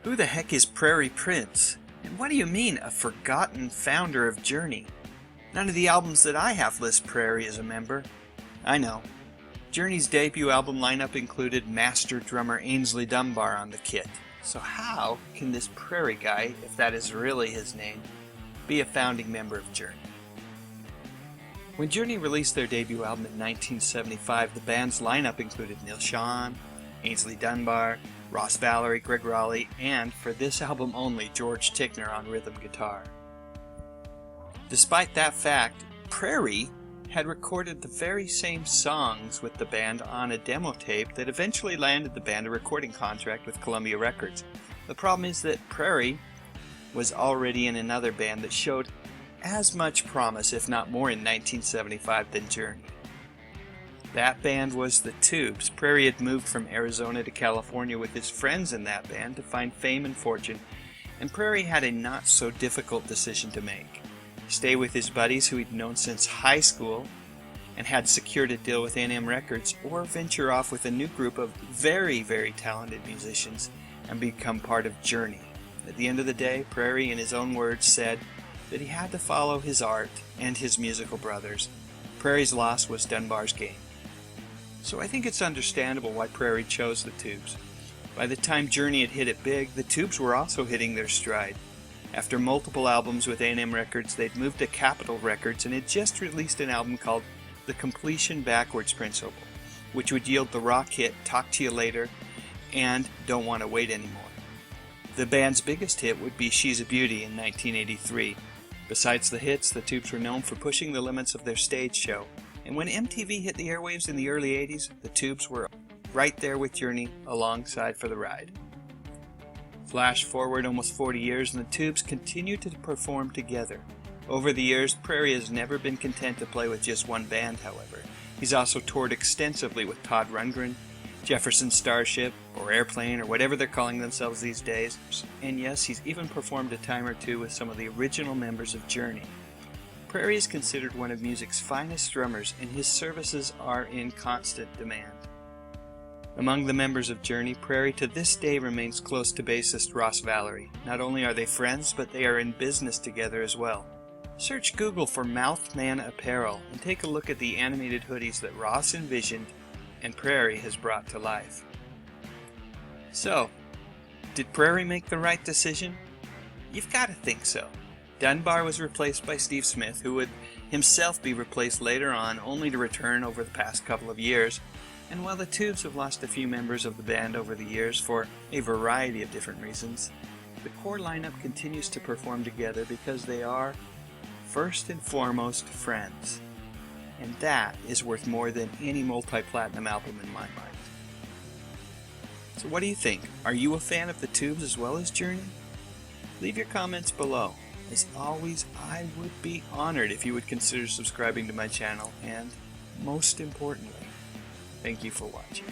Who the heck is Prairie Prince? And what do you mean, a forgotten founder of Journey? None of the albums that I have list Prairie as a member. I know. Journey's debut album lineup included master drummer Ainsley Dunbar on the kit. So how can this Prairie guy, if that is really his name, be a founding member of Journey? When Journey released their debut album in 1975, the band's lineup included Neil Schon, Ainsley Dunbar, Ross Valory, Greg Raleigh, and, for this album only, George Tickner on rhythm guitar. Despite that fact, Prairie had recorded the very same songs with the band on a demo tape that eventually landed the band a recording contract with Columbia Records. The problem is that Prairie was already in another band that showed as much promise, if not more, in 1975 than Journey. That band was the Tubes. Prairie had moved from Arizona to California with his friends in that band to find fame and fortune, and Prairie had a not-so-difficult decision to make. Stay with his buddies who he'd known since high school and had secured a deal with A&M Records, or venture off with a new group of very, very talented musicians and become part of Journey. At the end of the day, Prairie, in his own words, said that he had to follow his art and his musical brothers. Prairie's loss was Dunbar's gain. So I think it's understandable why Prairie chose the Tubes. By the time Journey had hit it big, the Tubes were also hitting their stride. After multiple albums with A&M Records, they'd moved to Capitol Records and had just released an album called The Completion Backwards Principle, which would yield the rock hit Talk to You Later and Don't Want to Wait Anymore. The band's biggest hit would be She's a Beauty in 1983. Besides the hits, the Tubes were known for pushing the limits of their stage show, and when MTV hit the airwaves in the early 80s, the Tubes were right there with Journey alongside for the ride. Flash forward almost 40 years and the Tubes continue to perform together. Over the years, Prairie has never been content to play with just one band, however. He's also toured extensively with Todd Rundgren, Jefferson Starship, or Airplane, or whatever they're calling themselves these days. And yes, he's even performed a time or two with some of the original members of Journey. Prairie is considered one of music's finest drummers, and his services are in constant demand. Among the members of Journey, Prairie to this day remains close to bassist Ross Valory. Not only are they friends, but they are in business together as well. Search Google for Mouthman Apparel and take a look at the animated hoodies that Ross envisioned and Prairie has brought to life. So, did Prairie make the right decision? You've got to think so. Dunbar was replaced by Steve Smith, who would himself be replaced later on, only to return over the past couple of years. And while the Tubes have lost a few members of the band over the years for a variety of different reasons, the core lineup continues to perform together because they are, first and foremost, friends. And that is worth more than any multi-platinum album in my mind. So what do you think? Are you a fan of the Tubes as well as Journey? Leave your comments below. As always, I would be honored if you would consider subscribing to my channel, and most importantly, thank you for watching.